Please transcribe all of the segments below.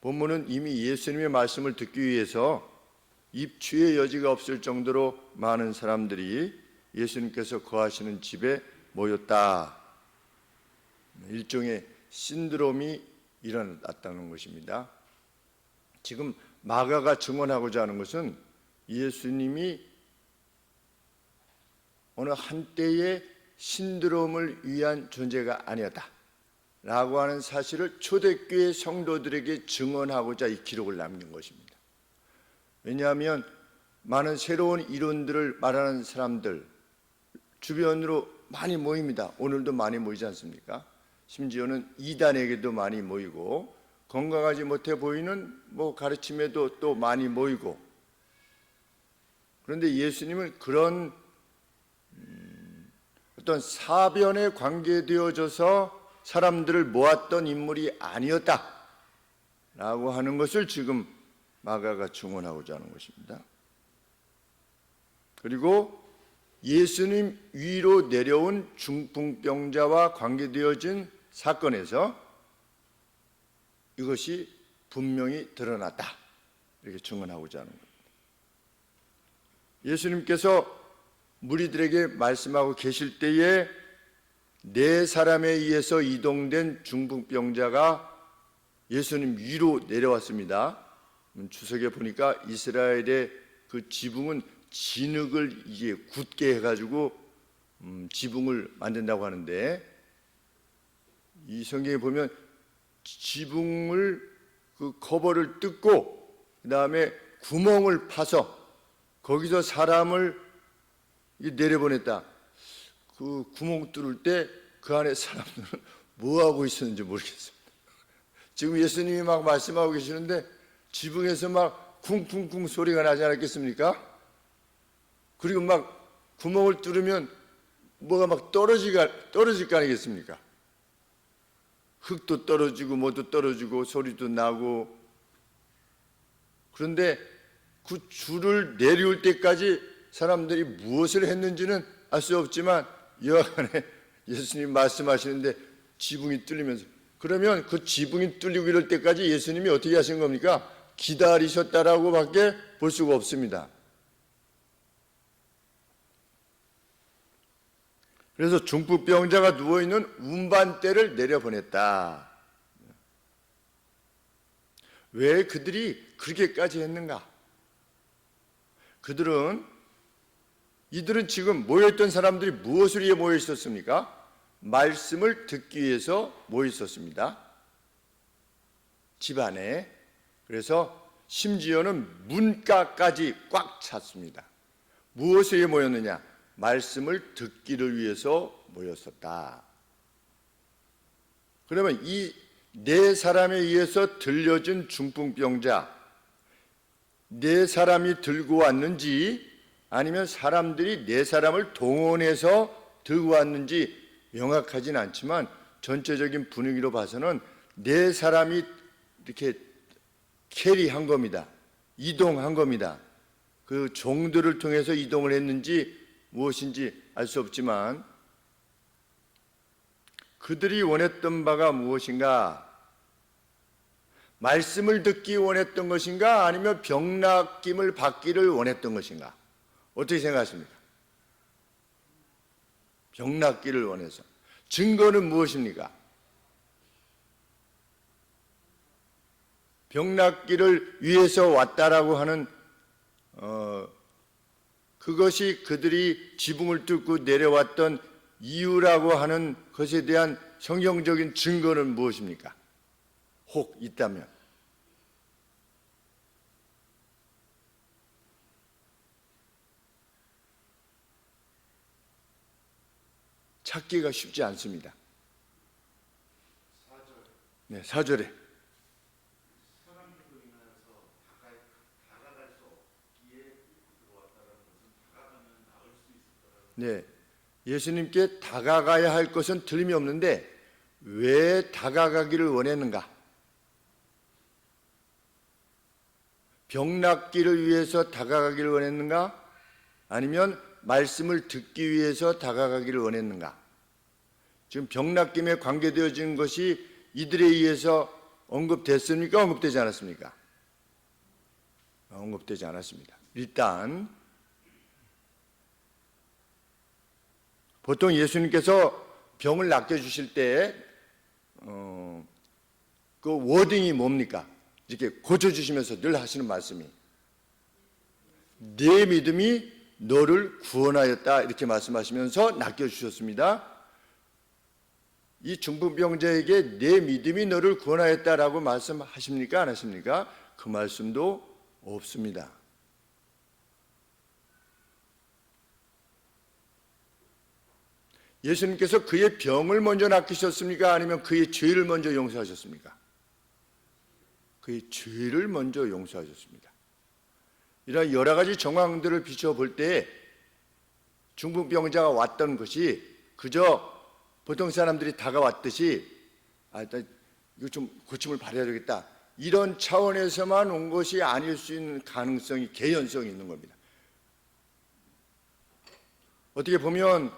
본문은 이미 예수님의 말씀을 듣기 위해서 입추의 여지가 없을 정도로 많은 사람들이 예수님께서 거하시는 집에 모였다. 일종의 신드롬이 일어났다는 것입니다. 지금 마가가 증언하고자 하는 것은 예수님이 어느 한때의 신드롬을 위한 존재가 아니었다 라고 하는 사실을 초대교회 성도들에게 증언하고자 이 기록을 남긴 것입니다. 왜냐하면 많은 새로운 이론들을 말하는 사람들 주변으로 많이 모입니다. 오늘도 많이 모이지 않습니까? 심지어는 이단에게도 많이 모이고 건강하지 못해 보이는 가르침에도 또 많이 모이고, 그런데 예수님은 그런 어떤 사변에 관계되어져서 사람들을 모았던 인물이 아니었다 라고 하는 것을 지금 마가가 증언하고자 하는 것입니다. 그리고 예수님 위로 내려온 중풍병자와 관계되어진 사건에서 이것이 분명히 드러났다 이렇게 증언하고자 하는 겁니다. 예수님께서 무리들에게 말씀하고 계실 때에 4사람에 의해서 이동된 중풍병자가 예수님 위로 내려왔습니다. 주석에 보니까 이스라엘의 그 지붕은 진흙을 이게 굳게 해가지고 지붕을 만든다고 하는데, 이 성경에 보면 지붕을 그 커버를 뜯고 그 다음에 구멍을 파서 거기서 사람을 내려보냈다. 그 구멍 뚫을 때 그 안에 사람들은 뭐 하고 있었는지 모르겠습니다. 지금 예수님이 막 말씀하고 계시는데 지붕에서 막 쿵쿵쿵 소리가 나지 않았겠습니까? 그리고 막 구멍을 뚫으면 뭐가 막 떨어질 거 아니겠습니까? 흙도 떨어지고 뭐도 떨어지고 소리도 나고. 그런데 그 줄을 내려올 때까지 사람들이 무엇을 했는지는 알 수 없지만 여하간에 예수님 말씀하시는데 지붕이 뚫리면서, 그러면 그 지붕이 뚫리고 이럴 때까지 예수님이 어떻게 하신 겁니까? 기다리셨다라고 밖에 볼 수가 없습니다. 그래서 중풍병자가 누워있는 운반대를 내려보냈다. 왜 그들이 그렇게까지 했는가? 이들은 지금 모여있던 사람들이 무엇을 위해 모여 있었습니까? 말씀을 듣기 위해서 모여 있었습니다. 집 안에. 그래서 심지어는 문가까지 꽉 찼습니다. 무엇을 위해 모였느냐? 말씀을 듣기를 위해서 모였었다. 그러면 이 4사람에 의해서 들려준 중풍병자, 4사람이 들고 왔는지 아니면 사람들이 4사람을 동원해서 들고 왔는지 명확하진 않지만 전체적인 분위기로 봐서는 4사람이 이렇게 캐리한 겁니다. 이동한 겁니다. 그 종들을 통해서 이동을 했는지 무엇인지 알 수 없지만 그들이 원했던 바가 무엇인가? 말씀을 듣기 원했던 것인가? 아니면 병낫김을 받기를 원했던 것인가? 어떻게 생각하십니까? 병낫기를 원해서. 증거는 무엇입니까? 병낫기를 위해서 왔다라고 하는 그것이 그들이 지붕을 뚫고 내려왔던 이유라고 하는 것에 대한 성경적인 증거는 무엇입니까? 혹 있다면. 찾기가 쉽지 않습니다. 4절. 네, 4절에. 네, 예수님께 다가가야 할 것은 틀림이 없는데 왜 다가가기를 원했는가? 병낫기를 위해서 다가가기를 원했는가? 아니면 말씀을 듣기 위해서 다가가기를 원했는가? 지금 병낫김에 관계되어진 것이 이들에 의해서 언급됐습니까? 언급되지 않았습니까? 언급되지 않았습니다. 일단 보통 예수님께서 병을 낚여주실 때 그 워딩이 뭡니까? 이렇게 고쳐주시면서 늘 하시는 말씀이 내 믿음이 너를 구원하였다 이렇게 말씀하시면서 낚여주셨습니다. 이 중풍병자에게 내 믿음이 너를 구원하였다라고 말씀하십니까? 안 하십니까? 그 말씀도 없습니다. 예수님께서 그의 병을 먼저 낚으셨습니까? 아니면 그의 죄를 먼저 용서하셨습니까? 그의 죄를 먼저 용서하셨습니다. 이런 여러 가지 정황들을 비춰볼 때 중풍병자가 왔던 것이 그저 보통 사람들이 다가왔듯이 이거 좀 고침을 받아야 되겠다 이런 차원에서만 온 것이 아닐 수 있는 가능성이 개연성이 있는 겁니다. 어떻게 보면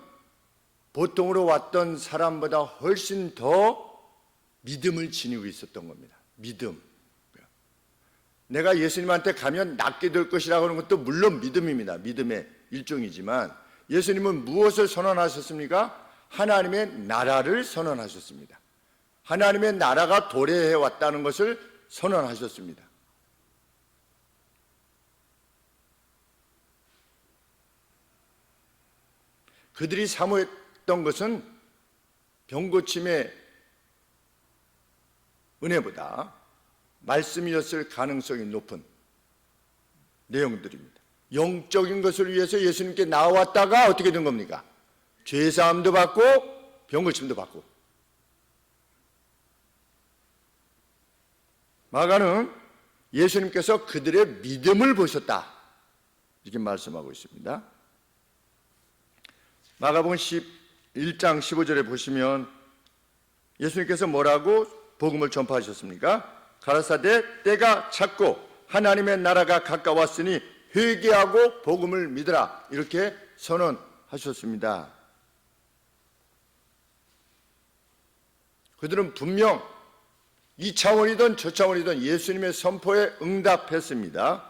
보통으로 왔던 사람보다 훨씬 더 믿음을 지니고 있었던 겁니다. 믿음. 내가 예수님한테 가면 낫게 될 것이라고 하는 것도 물론 믿음입니다. 믿음의 일종이지만 예수님은 무엇을 선언하셨습니까? 하나님의 나라를 선언하셨습니다. 하나님의 나라가 도래해 왔다는 것을 선언하셨습니다. 그들이 사모했던 것은 병고침의 은혜보다 말씀이었을 가능성이 높은 내용들입니다. 영적인 것을 위해서 예수님께 나왔다가 어떻게 된 겁니까? 죄사함도 받고 병고침도 받고. 마가는 예수님께서 그들의 믿음을 보셨다 이렇게 말씀하고 있습니다. 마가복음 11장 15절에 보시면 예수님께서 뭐라고 복음을 전파하셨습니까? 가라사대 때가 찼고 하나님의 나라가 가까웠으니 회개하고 복음을 믿으라 이렇게 선언하셨습니다. 그들은 분명 이 차원이든 저 차원이든 예수님의 선포에 응답했습니다.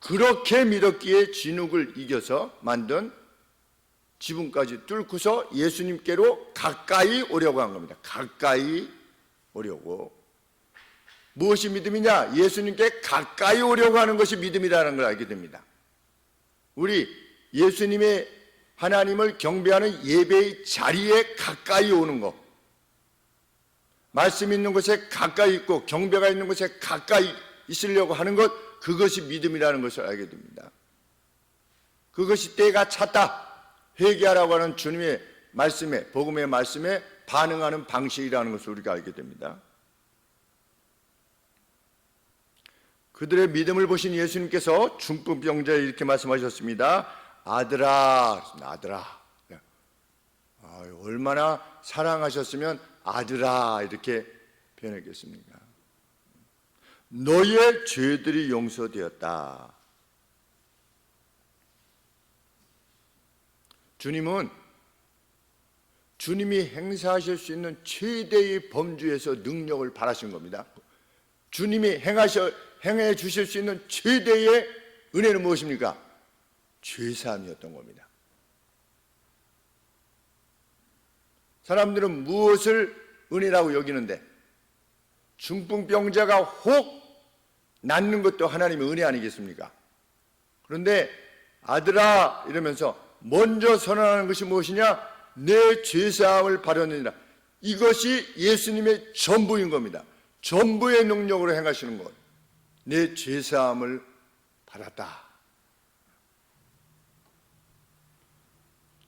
그렇게 믿었기에 진흙을 이겨서 만든 지붕까지 뚫고서 예수님께로 가까이 오려고 한 겁니다. 가까이 오려고. 무엇이 믿음이냐? 예수님께 가까이 오려고 하는 것이 믿음이라는 걸 알게 됩니다. 우리 예수님의 하나님을 경배하는 예배의 자리에 가까이 오는 것, 말씀 있는 곳에 가까이 있고 경배가 있는 곳에 가까이 있으려고 하는 것, 그것이 믿음이라는 것을 알게 됩니다. 그것이 때가 찼다, 회개하라고 하는 주님의 말씀에, 복음의 말씀에 반응하는 방식이라는 것을 우리가 알게 됩니다. 그들의 믿음을 보신 예수님께서 중풍병자에 이렇게 말씀하셨습니다. 아들아, 아들아. 얼마나 사랑하셨으면 아들아 이렇게 표현했겠습니까? 너의 죄들이 용서되었다. 주님은 주님이 행사하실 수 있는 최대의 범주에서 능력을 바라신 겁니다. 주님이 행해 주실 수 있는 최대의 은혜는 무엇입니까? 죄사함이었던 겁니다. 사람들은 무엇을 은혜라고 여기는데 중풍병자가 혹 낫는 것도 하나님의 은혜 아니겠습니까? 그런데 아들아 이러면서 먼저 선언하는 것이 무엇이냐? 내 죄사함을 받았느니라. 이것이 예수님의 전부인 겁니다. 전부의 능력으로 행하시는 것. 내 죄사함을 받았다.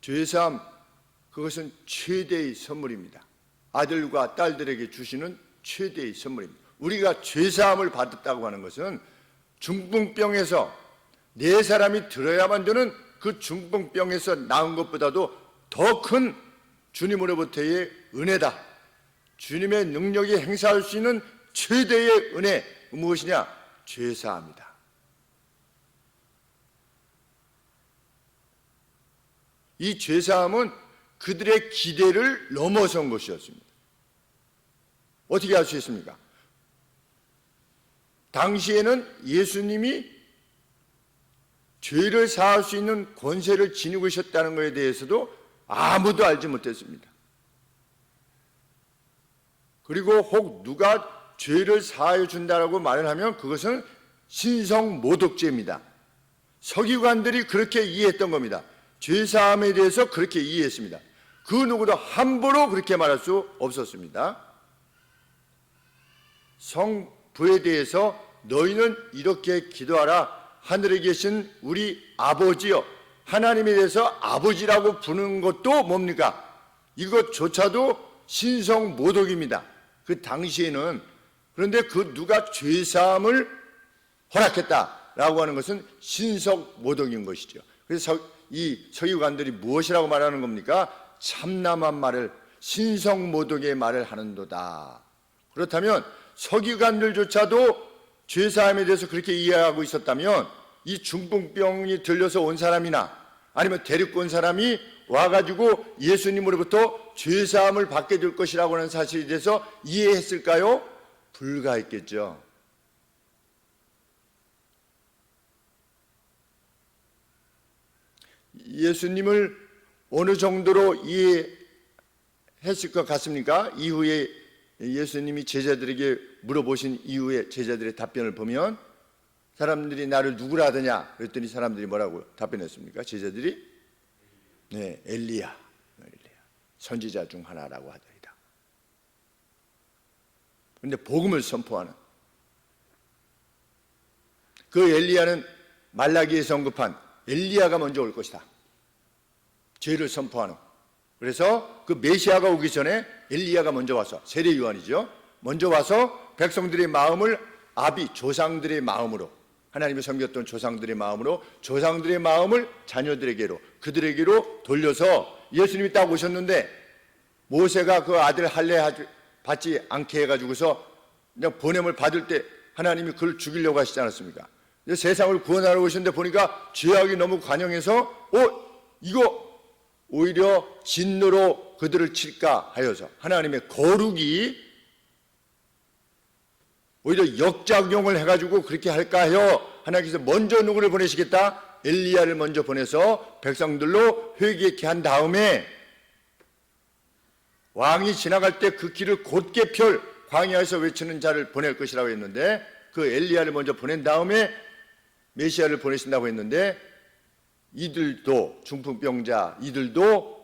죄사함, 그것은 최대의 선물입니다. 아들과 딸들에게 주시는 최대의 선물입니다. 우리가 죄사함을 받았다고 하는 것은 중풍병에서 네 사람이 들어야만 되는 그 중풍병에서 나은 것보다도 더 큰 주님으로부터의 은혜다. 주님의 능력이 행사할 수 있는 최대의 은혜 무엇이냐? 죄사함이다. 이 죄사함은 그들의 기대를 넘어선 것이었습니다. 어떻게 할 수 있습니까? 당시에는 예수님이 죄를 사할 수 있는 권세를 지니고 있었다는 것에 대해서도 아무도 알지 못했습니다. 그리고 혹 누가 죄를 사하여 준다라고 말을 하면 그것은 신성모독죄입니다. 서기관들이 그렇게 이해했던 겁니다. 죄사함에 대해서 그렇게 이해했습니다. 그 누구도 함부로 그렇게 말할 수 없었습니다. 성부에 대해서 너희는 이렇게 기도하라. 하늘에 계신 우리 아버지여. 하나님에 대해서 아버지라고 부르는 것도 뭡니까? 이것조차도 신성모독입니다. 그 당시에는. 그런데 그 누가 죄사함을 허락했다라고 하는 것은 신성모독인 것이죠. 그래서 이 서기관들이 무엇이라고 말하는 겁니까? 참남한 말을, 신성모독의 말을 하는도다. 그렇다면 서기관들조차도 죄사함에 대해서 그렇게 이해하고 있었다면 이 중풍병이 들려서 온 사람이나 아니면 데리고 온 사람이 와가지고 예수님으로부터 죄사함을 받게 될 것이라고 하는 사실에 대해서 이해했을까요? 불가했겠죠. 예수님을 어느 정도로 이해했을 것 같습니까? 이후에 예수님이 제자들에게 물어보신 이후에 제자들의 답변을 보면 사람들이 나를 누구라 하더냐 그랬더니 사람들이 뭐라고 답변했습니까? 제자들이 네, 엘리야 선지자 중 하나라고 하더이다. 그런데 복음을 선포하는 그 엘리야는 말라기에서 언급한 엘리야가 먼저 올 것이다. 죄를 선포하는. 그래서 그 메시아가 오기 전에 엘리야가 먼저 와서, 세례 요한이죠, 먼저 와서 백성들의 마음을 아비 조상들의 마음으로, 하나님이 섬겼던 조상들의 마음으로, 조상들의 마음을 자녀들에게로, 그들에게로 돌려서 예수님이 딱 오셨는데 모세가 그 아들 할례 받지 않게 해가지고서 그냥 보냄을 받을 때 하나님이 그를 죽이려고 하시지 않았습니까? 세상을 구원하러 오셨는데 보니까 죄악이 너무 관영해서 이거 오히려 진노로 그들을 칠까 하여서 하나님의 거룩이 오히려 역작용을 해가지고 그렇게 할까 하여 하나님께서 먼저 누구를 보내시겠다? 엘리야를 먼저 보내서 백성들로 회개케 한 다음에 왕이 지나갈 때 그 길을 곧게 펼 광야에서 외치는 자를 보낼 것이라고 했는데 그 엘리야를 먼저 보낸 다음에 메시아를 보내신다고 했는데 이들도, 중풍병자 이들도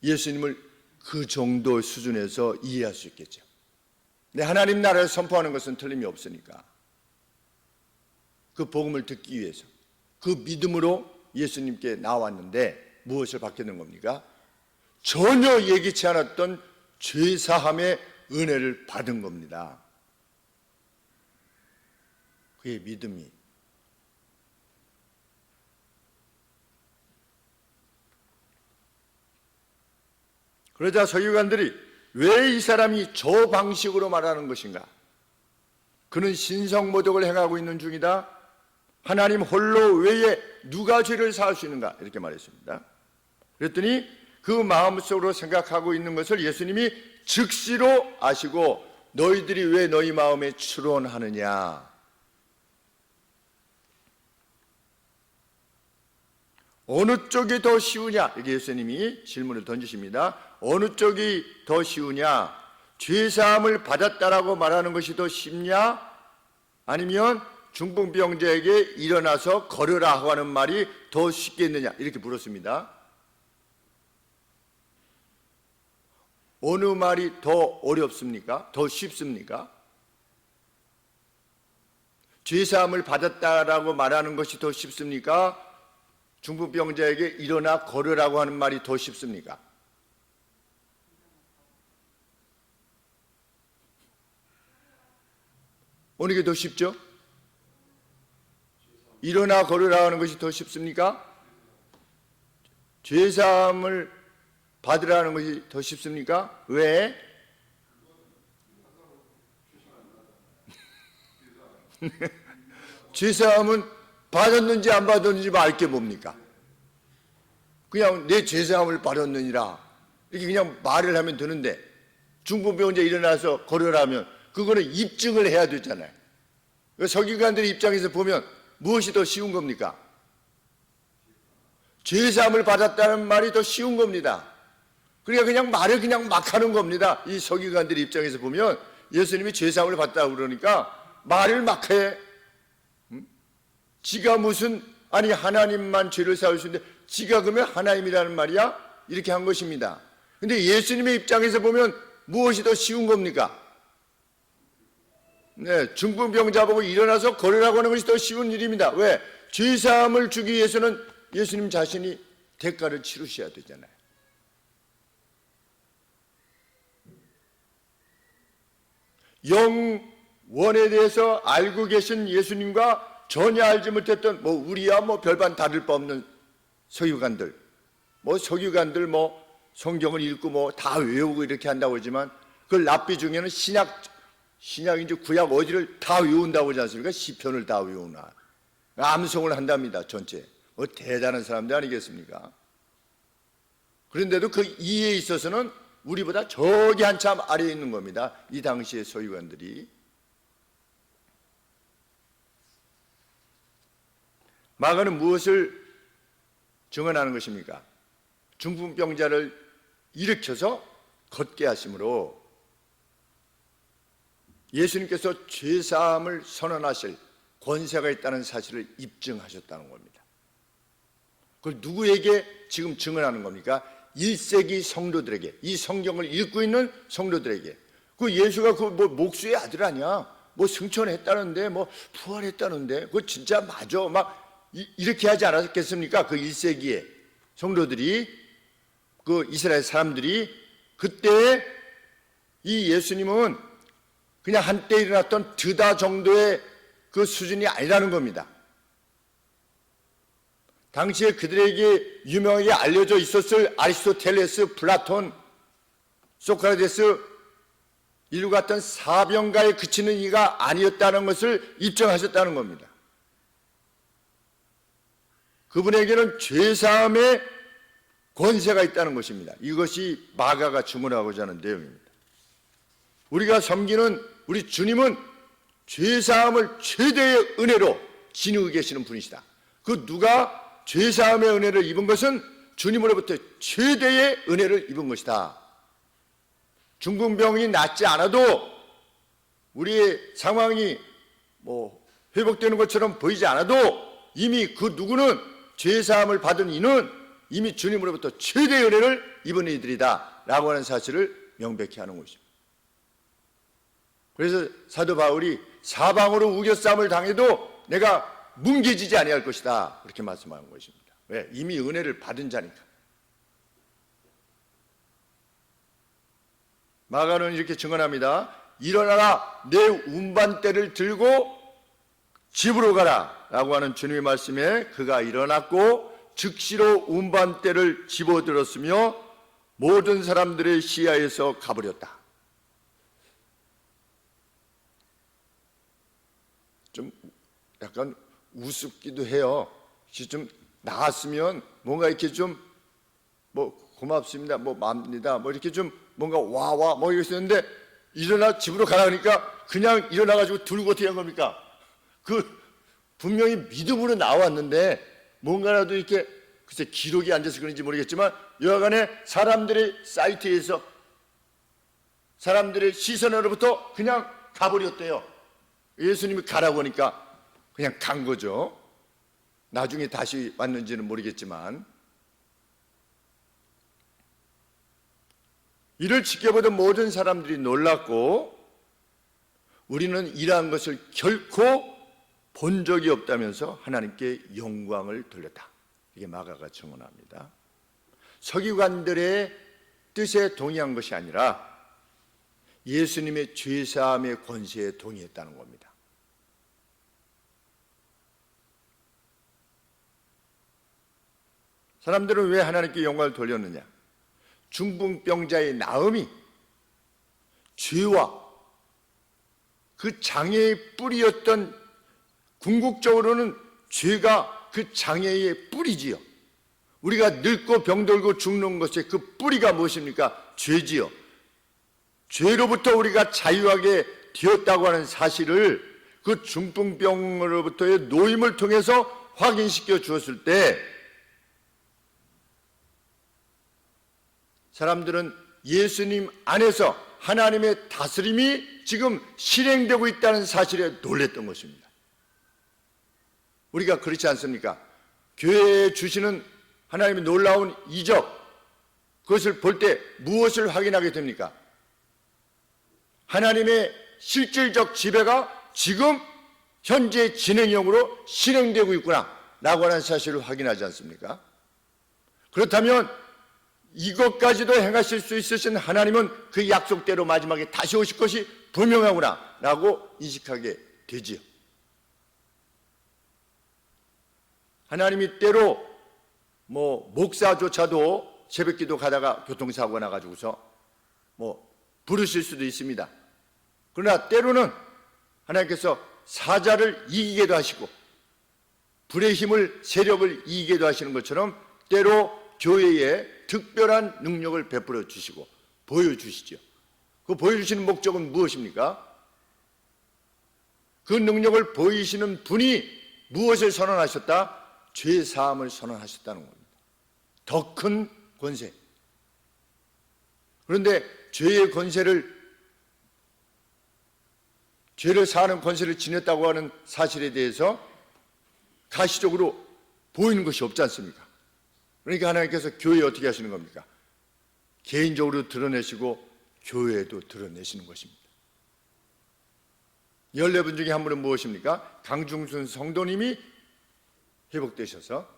예수님을 그 정도 수준에서 이해할 수 있겠죠. 근데 하나님 나라를 선포하는 것은 틀림이 없으니까 그 복음을 듣기 위해서 그 믿음으로 예수님께 나왔는데 무엇을 받게 된 겁니까? 전혀 예기치 않았던 죄사함의 은혜를 받은 겁니다. 그의 믿음이. 그러자 서기관들이 왜 이 사람이 저 방식으로 말하는 것인가? 그는 신성모독을 행하고 있는 중이다. 하나님 홀로 외에 누가 죄를 사할 수 있는가? 이렇게 말했습니다. 그랬더니 그 마음속으로 생각하고 있는 것을 예수님이 즉시로 아시고 너희들이 왜 너희 마음에 추론하느냐? 어느 쪽이 더 쉬우냐? 이게 예수님이 질문을 던지십니다. 어느 쪽이 더 쉬우냐? 죄사함을 받았다라고 말하는 것이 더 쉽냐? 아니면 중풍병자에게 일어나서 걸으라 하는 말이 더 쉽겠느냐? 이렇게 물었습니다. 어느 말이 더 어렵습니까? 더 쉽습니까? 죄사함을 받았다라고 말하는 것이 더 쉽습니까? 중풍병자에게 일어나 걸으라고 하는 말이 더 쉽습니까? 어느 게 더 쉽죠? 일어나 걸으라 하는 것이 더 쉽습니까? 죄사함을 받으라는 것이 더 쉽습니까? 왜? 죄사함은 받았는지 안 받았는지 알 게 뭡니까? 그냥 내 죄사함을 받았느니라 이렇게 그냥 말을 하면 되는데 중풍병자 일어나서 걸으라면 그거는 입증을 해야 되잖아요. 서기관들의 입장에서 보면 무엇이 더 쉬운 겁니까? 죄사함을 받았다는 말이 더 쉬운 겁니다. 그러니까 그냥 말을 그냥 막 하는 겁니다. 이 서기관들의 입장에서 보면 예수님이 죄사함을 받았다고 그러니까 말을 막 해. 지가 무슨, 아니 하나님만 죄를 사할 수 있는데 지가 그러면 하나님이라는 말이야? 이렇게 한 것입니다. 근데 예수님의 입장에서 보면 무엇이 더 쉬운 겁니까? 네, 중풍병자 보고 일어나서 걸으라고 하는 것이 더 쉬운 일입니다. 왜? 죄사함을 주기 위해서는 예수님 자신이 대가를 치르셔야 되잖아요. 영원에 대해서 알고 계신 예수님과 전혀 알지 못했던 우리야 별반 다를 바 없는 서기관들, 서기관들 성경을 읽고 다 외우고 이렇게 한다고 하지만 그 랍비 중에는 신약인지 구약 어디를 다 외운다고 하지 않습니까? 시편을 다 외우나 암송을 한답니다. 전체 대단한 사람들 아니겠습니까? 그런데도 그 이해에 있어서는 우리보다 저기 한참 아래에 있는 겁니다. 이 당시의 서기관들이. 마가는 무엇을 증언하는 것입니까? 중풍병자를 일으켜서 걷게 하심으로 예수님께서 죄사함을 선언하실 권세가 있다는 사실을 입증하셨다는 겁니다. 그걸 누구에게 지금 증언하는 겁니까? 1세기 성도들에게, 이 성경을 읽고 있는 성도들에게. 그 예수가 목수의 아들 아니야? 승천했다는데, 부활했다는데, 그거 진짜 맞아? 이렇게 하지 않았겠습니까? 그 1세기에 성도들이, 그 이스라엘 사람들이. 그때 이 예수님은 그냥 한때 일어났던 드다 정도의 그 수준이 아니라는 겁니다. 당시에 그들에게 유명하게 알려져 있었을 아리스토텔레스, 플라톤, 소크라테스, 인류 같은 사병가에 그치는 이가 아니었다는 것을 입증하셨다는 겁니다. 그분에게는 죄사함의 권세가 있다는 것입니다. 이것이 마가가 증언하고자 하는 내용입니다. 우리가 섬기는 우리 주님은 죄사함을 최대의 은혜로 지니고 계시는 분이시다. 그 누가 죄사함의 은혜를 입은 것은 주님으로부터 최대의 은혜를 입은 것이다. 중풍병이 낫지 않아도 우리의 상황이 회복되는 것처럼 보이지 않아도 이미 그 누구는 죄사함을 받은 이는 이미 주님으로부터 최대의 은혜를 입은 이들이다 라고 하는 사실을 명백히 하는 것입니다. 그래서 사도 바울이 사방으로 우겨싸움을 당해도 내가 뭉개지지 아니할 것이다 그렇게 말씀하는 것입니다. 왜? 이미 은혜를 받은 자니까. 마가는 이렇게 증언합니다. 일어나라, 내 운반대를 들고 집으로 가라 라고 하는 주님의 말씀에 그가 일어났고 즉시로 운반대를 집어들었으며 모든 사람들의 시야에서 가버렸다. 좀 약간 우습기도 해요. 좀 나았으면 뭔가 이렇게 좀 고맙습니다, 맙니다, 이렇게 좀 뭔가 와와 이렇게 쓰는데 일어나 집으로 가라 그러니까 그냥 일어나가지고 들고 어떻게 한 겁니까? 분명히 믿음으로 나왔는데 뭔가라도 이렇게 글쎄 기록이 앉아서 그런지 모르겠지만 여하간에 사람들의 사이트에서 사람들의 시선으로부터 그냥 가버렸대요. 예수님이 가라고 하니까 그냥 간 거죠. 나중에 다시 왔는지는 모르겠지만 이를 지켜보던 모든 사람들이 놀랐고 우리는 이러한 것을 결코 본 적이 없다면서 하나님께 영광을 돌렸다. 이게 마가가 증언합니다. 서기관들의 뜻에 동의한 것이 아니라 예수님의 죄사함의 권세에 동의했다는 겁니다. 사람들은 왜 하나님께 영광을 돌렸느냐? 중풍병자의 나음이 죄와 그 장애의 뿌리였던, 궁극적으로는 죄가 그 장애의 뿌리지요. 우리가 늙고 병들고 죽는 것의 그 뿌리가 무엇입니까? 죄지요. 죄로부터 우리가 자유하게 되었다고 하는 사실을 그 중풍병으로부터의 노임을 통해서 확인시켜 주었을 때 사람들은 예수님 안에서 하나님의 다스림이 지금 실행되고 있다는 사실에 놀랬던 것입니다. 우리가 그렇지 않습니까? 교회에 주시는 하나님의 놀라운 이적, 그것을 볼 때 무엇을 확인하게 됩니까? 하나님의 실질적 지배가 지금 현재 진행형으로 실행되고 있구나 라고 하는 사실을 확인하지 않습니까? 그렇다면 이것까지도 행하실 수 있으신 하나님은 그 약속대로 마지막에 다시 오실 것이 분명하구나 라고 인식하게 되지요. 하나님이 때로 목사조차도 새벽기도 가다가 교통사고가 나가지고서 부르실 수도 있습니다. 그러나 때로는 하나님께서 사자를 이기게도 하시고 불의 힘을, 세력을 이기게도 하시는 것처럼 때로 교회에 특별한 능력을 베풀어 주시고 보여주시죠. 그 보여주시는 목적은 무엇입니까? 그 능력을 보이시는 분이 무엇을 선언하셨다? 죄 사함을 선언하셨다는 겁니다. 더 큰 권세. 그런데 죄의 권세를, 죄를 사하는 권세를 지녔다고 하는 사실에 대해서 가시적으로 보이는 것이 없지 않습니까? 그러니까 하나님께서 교회에 어떻게 하시는 겁니까? 개인적으로 드러내시고 교회에도 드러내시는 것입니다. 14분 중에 한 분은 무엇입니까? 강중순 성도님이 회복되셔서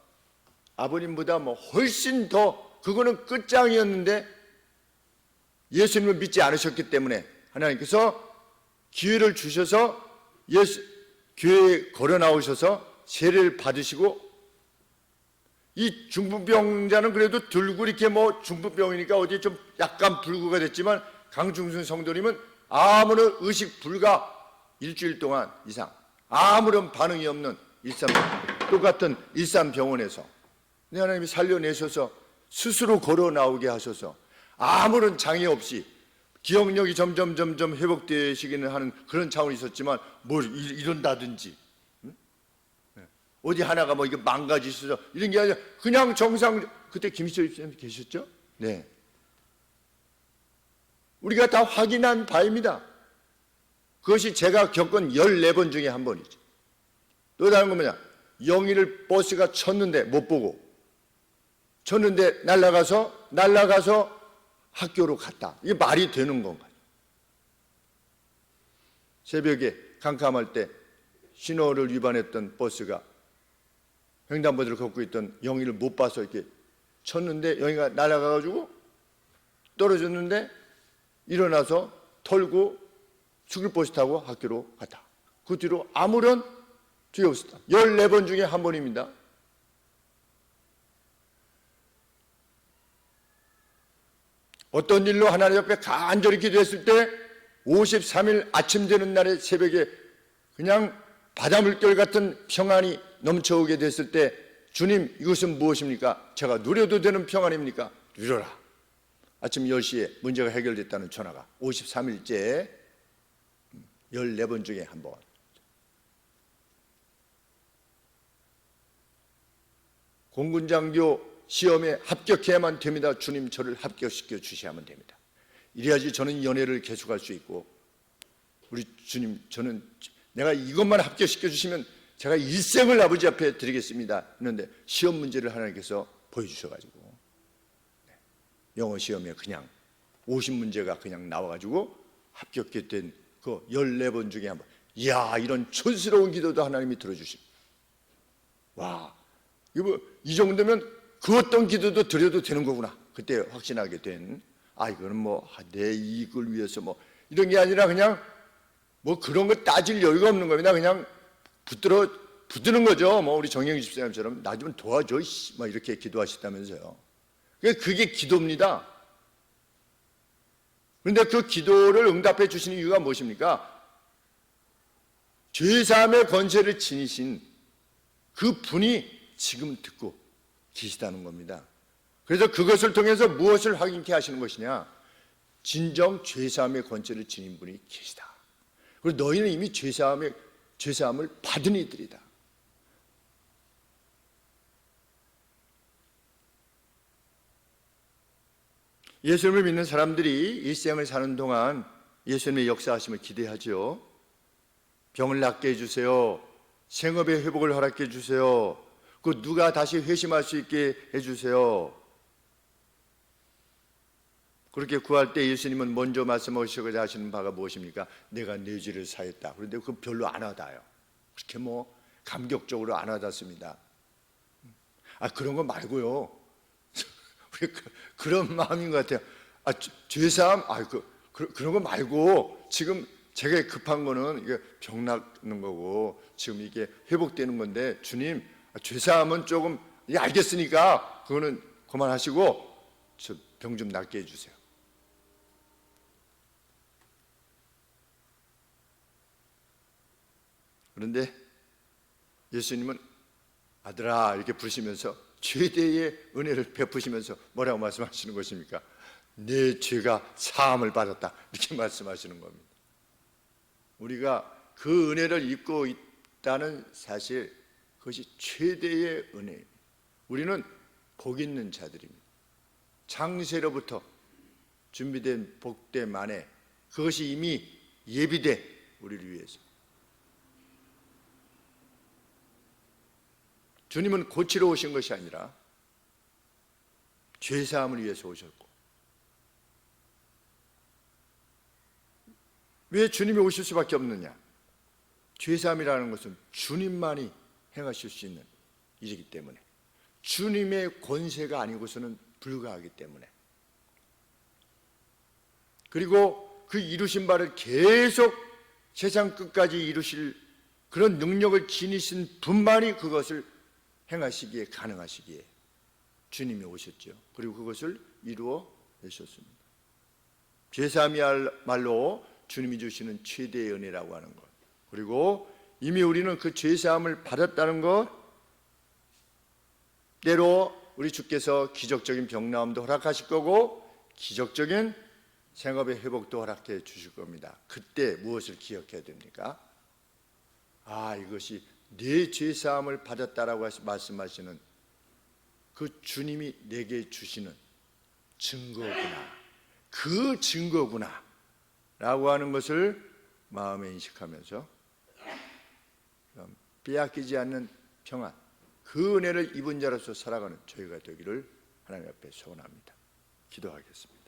아버님보다 훨씬 더, 그거는 끝장이었는데 예수님을 믿지 않으셨기 때문에 하나님께서 기회를 주셔서 교회에 걸어 나오셔서 세례를 받으시고, 이 중풍병자는 그래도 들고 이렇게 중풍병이니까 어디 좀 약간 불구가 됐지만 강중순 성도님은 아무런 의식 불가 일주일 동안 이상 아무런 반응이 없는 똑같은 일산병원에서 하나님이 살려내셔서 스스로 걸어 나오게 하셔서 아무런 장애 없이 기억력이 점점 회복되시기는 하는 그런 차원이 있었지만 뭘 이런다든지 어디 하나가 이게 망가지셔서 이런 게 아니라 그냥 정상. 그때 김희철 선생님 계셨죠? 네. 우리가 다 확인한 바입니다. 그것이 제가 겪은 14번 중에 한 번이죠. 또 다른 건 뭐냐? 영희를 버스가 쳤는데 못 보고, 쳤는데 날아가서 학교로 갔다. 이게 말이 되는 건가요? 새벽에 캄캄할 때 신호를 위반했던 버스가 횡단보도를 걷고 있던 영희를 못 봐서 이렇게 쳤는데 영희가 날아가가지고 떨어졌는데 일어나서 털고 수길버스 타고 학교로 갔다. 그 뒤로 아무런 뒤에 없었다. 14번 중에 한 번입니다. 어떤 일로 하나님 앞에 간절히 기도했을 때 53일 아침 되는 날의 새벽에 그냥 바닷물결 같은 평안이 넘쳐오게 됐을 때, 주님, 이것은 무엇입니까? 제가 누려도 되는 평안입니까? 누려라. 아침 10시에 문제가 해결됐다는 전화가 53일째 14번 중에 한 번. 공군장교 시험에 합격해야만 됩니다. 주님, 저를 합격시켜 주셔야만 됩니다. 이래야지 저는 연애를 계속할 수 있고, 우리 주님, 내가 이것만 합격시켜 주시면 제가 일생을 아버지 앞에 드리겠습니다 했는데 시험 문제를 하나님께서 보여주셔가지고 영어 시험에 그냥 50문제가 그냥 나와가지고 합격이 된 그 14번 중에 한 번. 이야, 이런 촌스러운 기도도 하나님이 들어주십니다. 와, 이 정도면 그 어떤 기도도 드려도 되는 거구나. 그때 확신하게 된, 이거는 내 이익을 위해서 이런 게 아니라 그냥 그런 거 따질 여유가 없는 겁니다. 그냥 붙드는 거죠. 우리 정영희 집사님처럼 나 좀 도와줘 이렇게 기도하셨다면서요. 그게 기도입니다. 그런데 그 기도를 응답해 주시는 이유가 무엇입니까? 죄사함의 권세를 지니신 그 분이 지금 듣고 계시다는 겁니다. 그래서 그것을 통해서 무엇을 확인케 하시는 것이냐? 진정 죄사함의 권세를 지닌 분이 계시다. 그리고 너희는 이미 죄사함을 받은 이들이다. 예수님을 믿는 사람들이 일생을 사는 동안 예수님의 역사하심을 기대하죠. 병을 낫게 해주세요. 생업의 회복을 허락해 주세요. 그 누가 다시 회심할 수 있게 해주세요. 그렇게 구할 때 예수님은 먼저 말씀하시고자 하시는 바가 무엇입니까? 내가 네 죄를 사했다. 그런데 그거 별로 안 와닿아요. 그렇게 감격적으로 안 와닿습니다. 그런 거 말고요. 우리 그런 마음인 것 같아요. 죄사함, 그런 거 말고 지금 제가 급한 거는 이게 병 낫는 거고 지금 이게 회복되는 건데 주님, 죄사함은 조금 알겠으니까 그거는 그만하시고 저 병 좀 낫게 해주세요. 그런데 예수님은 아들아 이렇게 부르시면서 최대의 은혜를 베푸시면서 뭐라고 말씀하시는 것입니까? 내 죄가 사함을 받았다 이렇게 말씀하시는 겁니다. 우리가 그 은혜를 입고 있다는 사실, 그것이 최대의 은혜입니다. 우리는 복 있는 자들입니다. 창세로부터 준비된 복된 만에 그것이 이미 예비돼 우리를 위해서. 주님은 고치러 오신 것이 아니라 죄사함을 위해서 오셨고, 왜 주님이 오실 수밖에 없느냐? 죄사함이라는 것은 주님만이 행하실 수 있는 일이기 때문에, 주님의 권세가 아니고서는 불가하기 때문에, 그리고 그 이루신 바를 계속 세상 끝까지 이루실 그런 능력을 지니신 분만이 그것을 행하시기에 가능하시기에 주님이 오셨죠. 그리고 그것을 이루어 내셨습니다. 죄사함이야말로 주님이 주시는 최대의 은혜라고 하는 것, 그리고 이미 우리는 그 죄사함을 받았다는 것, 때로 우리 주께서 기적적인 병나음도 허락하실 거고 기적적인 생업의 회복도 허락해 주실 겁니다. 그때 무엇을 기억해야 됩니까? 이것이 내 죄사함을 받았다라고 말씀하시는 그 주님이 내게 주시는 증거구나, 그 증거구나 라고 하는 것을 마음에 인식하면서 빼앗기지 않는 평안, 그 은혜를 입은 자로서 살아가는 저희가 되기를 하나님 앞에 소원합니다. 기도하겠습니다.